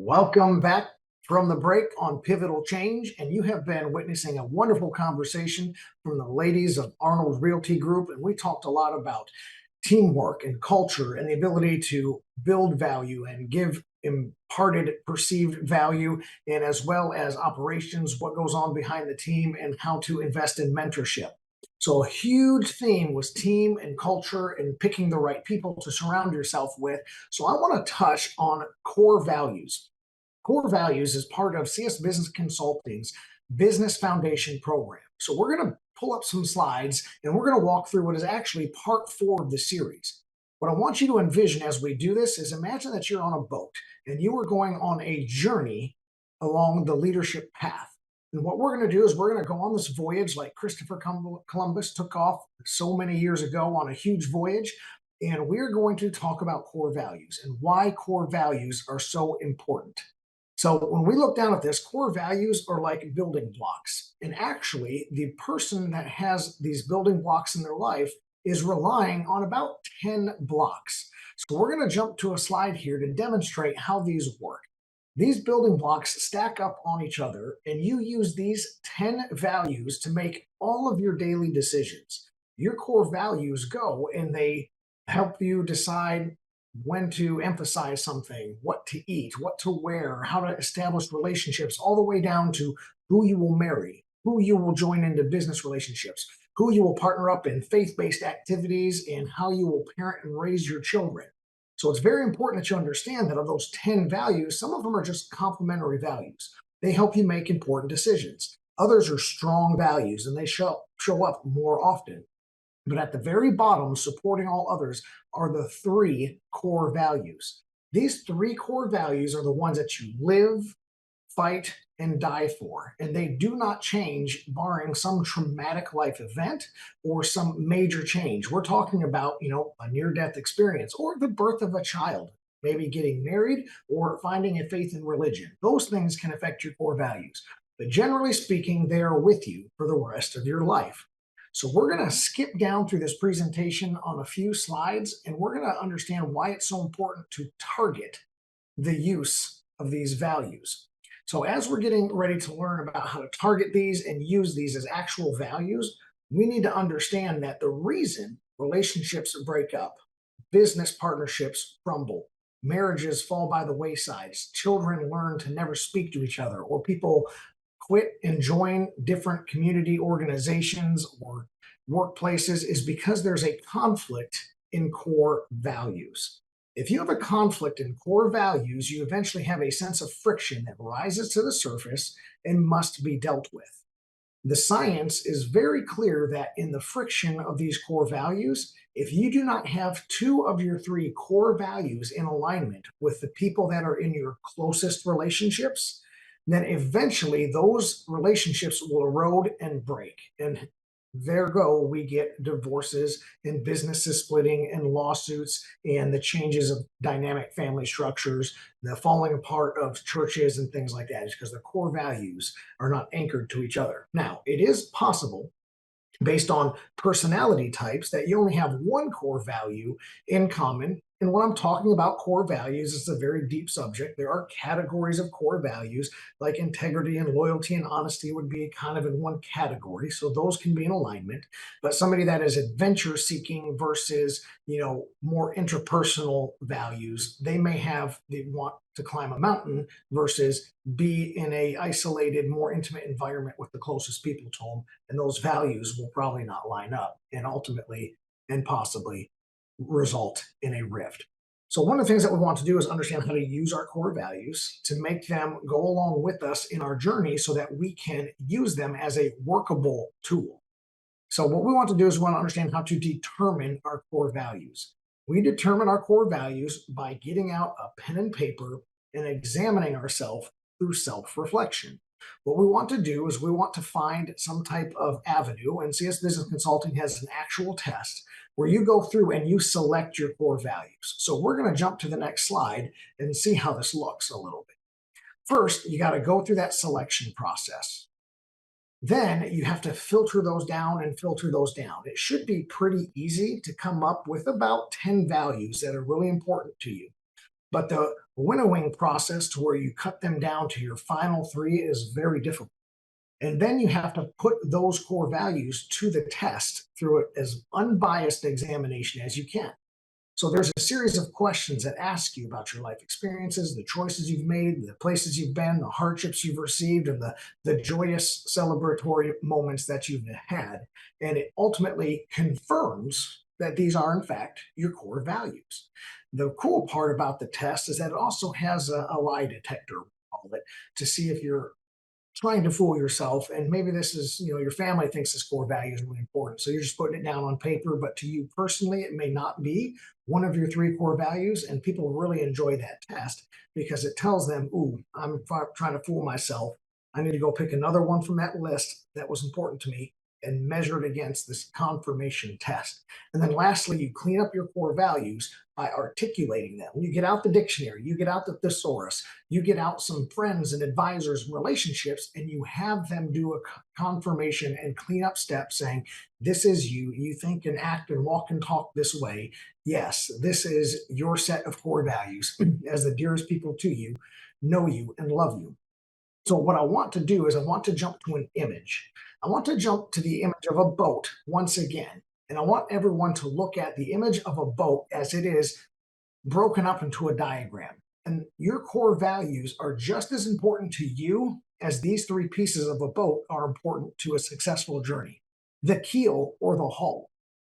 Welcome back from the break on Pivotal Change. And you have been witnessing a wonderful conversation from the ladies of Arnold Realty Group. And we talked a lot about teamwork and culture and the ability to build value and give imparted perceived value, and as well as operations, what goes on behind the team, and how to invest in mentorship. So, a huge theme was team and culture and picking the right people to surround yourself with. So, I want to touch on core values. Core values is part of CS Business Consulting's Business Foundation program. So we're going to pull up some slides and we're going to walk through what is actually part 4 of the series. What I want you to envision as we do this is imagine that you're on a boat and you are going on a journey along the leadership path. And what we're going to do is we're going to go on this voyage like Christopher Columbus took off so many years ago on a huge voyage. And we're going to talk about core values and why core values are so important. So when we look down at this, core values are like building blocks. And actually, the person that has these building blocks in their life is relying on about 10 blocks. So we're going to jump to a slide here to demonstrate how these work. These building blocks stack up on each other, and you use these 10 values to make all of your daily decisions. Your core values go and they help you decide when to emphasize something, what to eat, what to wear, how to establish relationships, all the way down to who you will marry, who you will join into business relationships, who you will partner up in faith-based activities, and how you will parent and raise your children. So it's very important that you understand that of those 10 values, some of them are just complementary values. They help you make important decisions. Others are strong values and they show up more often. But at the very bottom, supporting all others, are the 3 core values. These 3 core values are the ones that you live, fight, and die for. And they do not change barring some traumatic life event or some major change. We're talking about, a near-death experience or the birth of a child, maybe getting married or finding a faith in religion. Those things can affect your core values. But generally speaking, they are with you for the rest of your life. So we're going to skip down through this presentation on a few slides, and we're going to understand why it's so important to target the use of these values. So as we're getting ready to learn about how to target these and use these as actual values, we need to understand that the reason relationships break up, business partnerships crumble, marriages fall by the wayside, children learn to never speak to each other, or people quit and join different community organizations or workplaces is because there's a conflict in core values. If you have a conflict in core values, you eventually have a sense of friction that rises to the surface and must be dealt with. The science is very clear that in the friction of these core values, if you do not have 2 of your 3 core values in alignment with the people that are in your closest relationships, then eventually those relationships will erode and break. And we get divorces and businesses splitting and lawsuits and the changes of dynamic family structures, the falling apart of churches and things like that is because the core values are not anchored to each other. Now, it is possible based on personality types that you only have one core value in common. And when I'm talking about core values, it's a very deep subject. There are categories of core values, like integrity and loyalty and honesty would be kind of in one category. So those can be in alignment. But somebody that is adventure seeking versus, more interpersonal values, they want to climb a mountain versus be in a isolated, more intimate environment with the closest people to them, and those values will probably not line up and ultimately and possibly result in a rift. So one of the things that we want to do is understand how to use our core values to make them go along with us in our journey so that we can use them as a workable tool. So what we want to do is we want to understand how to determine our core values. We determine our core values by getting out a pen and paper and examining ourselves through self-reflection. What we want to do is we want to find some type of avenue, and CS Business Consulting has an actual test where you go through and you select your core values. So we're going to jump to the next slide and see how this looks a little bit. First, you got to go through that selection process. Then you have to filter those down and filter those down. It should be pretty easy to come up with about 10 values that are really important to you. But the winnowing process to where you cut them down to your final three is very difficult. And then you have to put those core values to the test through as unbiased examination as you can. So there's a series of questions that ask you about your life experiences, the choices you've made, the places you've been, the hardships you've received, and the joyous celebratory moments that you've had. And it ultimately confirms that these are, in fact, your core values. The cool part about the test is that it also has a lie detector, we call it, to see if you're trying to fool yourself. And maybe this is, your family thinks this core value is really important. So you're just putting it down on paper, but to you personally, it may not be one of your three core values. And people really enjoy that test because it tells them, ooh, I'm trying to fool myself. I need to go pick another one from that list that was important to me and measure it against this confirmation test. And then lastly, you clean up your core values by articulating them. You get out the dictionary, you get out the thesaurus, you get out some friends and advisors and relationships, and you have them do a confirmation and cleanup step saying, this is you. You think and act and walk and talk this way. Yes, this is your set of core values as the dearest people to you know you and love you. So what I want to do is I want to jump to an image. I want to jump to the image of a boat once again. And I want everyone to look at the image of a boat as it is broken up into a diagram. And your core values are just as important to you as these three pieces of a boat are important to a successful journey. The keel or the hull.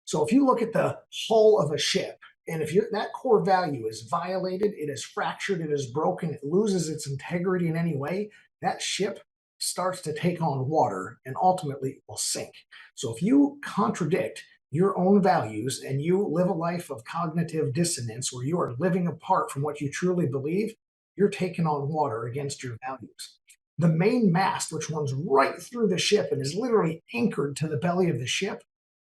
So if you look at the hull of a ship, and if that core value is violated, it is fractured, it is broken, it loses its integrity in any way, that ship starts to take on water and ultimately will sink. So if you contradict your own values and you live a life of cognitive dissonance where you are living apart from what you truly believe, you're taking on water against your values. The main mast, which runs right through the ship and is literally anchored to the belly of the ship,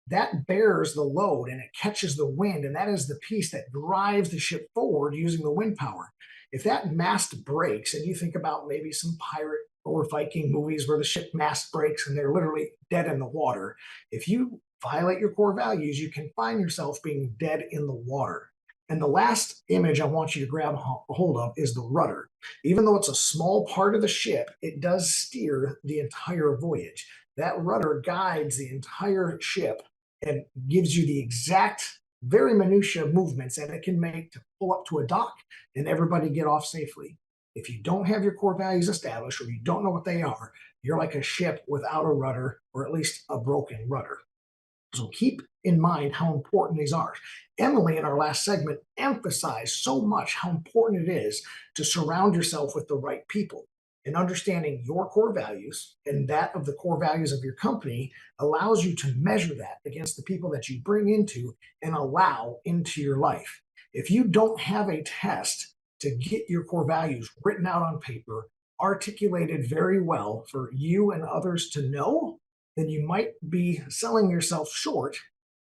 that bears the load and it catches the wind. And that is the piece that drives the ship forward using the wind power. If that mast breaks, and you think about maybe some pirate or Viking movies where the ship mast breaks and they're literally dead in the water, if you violate your core values, you can find yourself being dead in the water. And the last image I want you to grab hold of is the rudder. Even though it's a small part of the ship, it does steer the entire voyage. That rudder guides the entire ship and gives you the exact, very minutiae movements that it can make to pull up to a dock and everybody get off safely. If you don't have your core values established or you don't know what they are, you're like a ship without a rudder or at least a broken rudder. So keep in mind how important these are. Emily, in our last segment, emphasized so much how important it is to surround yourself with the right people. And understanding your core values and that of the core values of your company allows you to measure that against the people that you bring into and allow into your life. If you don't have a test to get your core values written out on paper, articulated very well for you and others to know, then you might be selling yourself short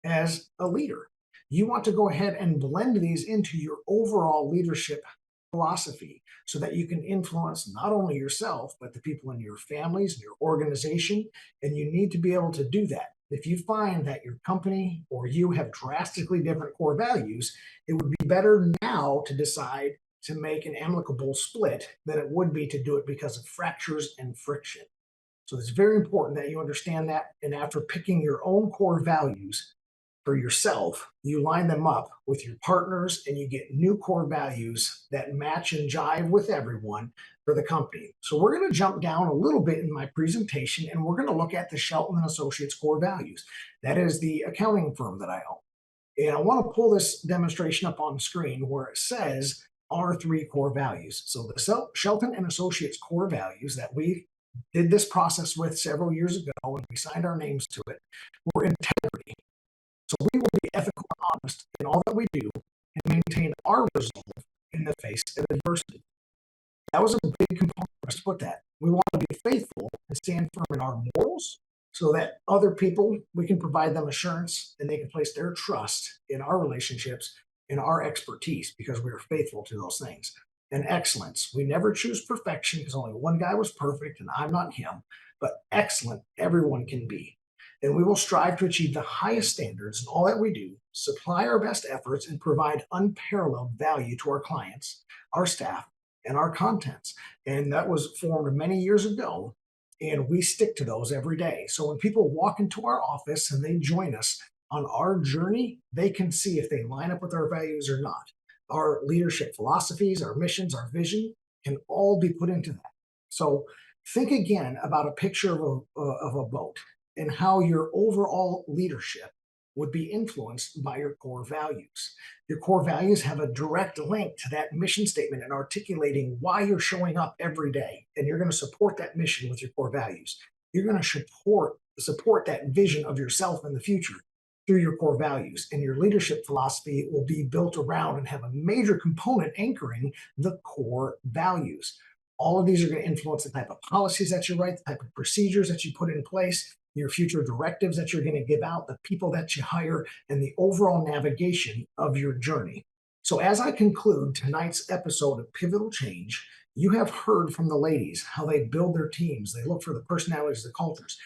as a leader. You want to go ahead and blend these into your overall leadership philosophy so that you can influence not only yourself, but the people in your families, your organization. And you need to be able to do that. If you find that your company or you have drastically different core values, it would be better now to decide to make an amicable split than it would be to do it because of fractures and friction. So it's very important that you understand that. And after picking your own core values for yourself, you line them up with your partners and you get new core values that match and jive with everyone for the company. So we're going to jump down a little bit in my presentation and we're going to look at the Shelton and Associates core values. That is the accounting firm that I own. And I want to pull this demonstration up on screen where it says our three core values. So the Shelton and Associates core values that we did this process with several years ago and we signed our names to it were integrity. So we will be ethical and honest in all that we do and maintain our resolve in the face of adversity. That was a big component for us to put that. We want to be faithful and stand firm in our morals so that other people, we can provide them assurance and they can place their trust in our relationships, in our expertise, because we are faithful to those things. And excellence. We never choose perfection because only one guy was perfect and I'm not him, but excellent everyone can be. And we will strive to achieve the highest standards in all that we do, supply our best efforts, and provide unparalleled value to our clients, our staff, and our contents. And that was formed many years ago, and we stick to those every day. So when people walk into our office and they join us on our journey, they can see if they line up with our values or not. Our leadership philosophies, our missions, our vision can all be put into that. So think again about a picture of a boat and how your overall leadership would be influenced by your core values. Your core values have a direct link to that mission statement and articulating why you're showing up every day. And you're going to support that mission with your core values. You're going to support that vision of yourself in the future through your core values. And your leadership philosophy will be built around and have a major component anchoring the core values. All of these are going to influence the type of policies that you write, the type of procedures that you put in place, your future directives that you're going to give out, the people that you hire, and the overall navigation of your journey. So as I conclude tonight's episode of Pivotal Change, you have heard from the ladies how they build their teams. They look for the personalities, the cultures.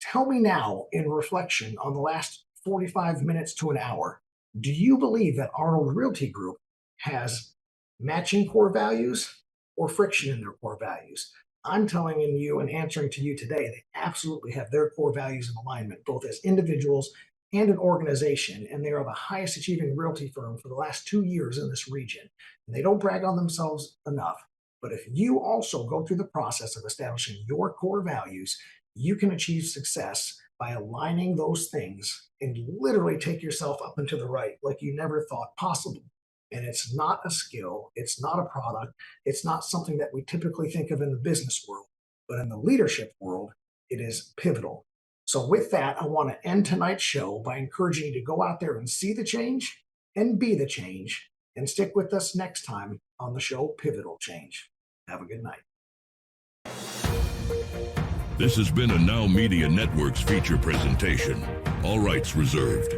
Tell me now, in reflection on the last 45 minutes to an hour, do you believe that Arnold Realty Group has matching core values or friction in their core values? I'm telling you and answering to you today, they absolutely have their core values in alignment, both as individuals and an organization. And they are the highest achieving realty firm for the last 2 years in this region. And they don't brag on themselves enough. But if you also go through the process of establishing your core values, you can achieve success by aligning those things and literally take yourself up and to the right like you never thought possible. And it's not a skill, it's not a product, it's not something that we typically think of in the business world, but in the leadership world, it is pivotal. So with that, I want to end tonight's show by encouraging you to go out there and see the change and be the change, and stick with us next time on the show Pivotal Change. Have a good night. This has been a Now Media Networks feature presentation. All rights reserved.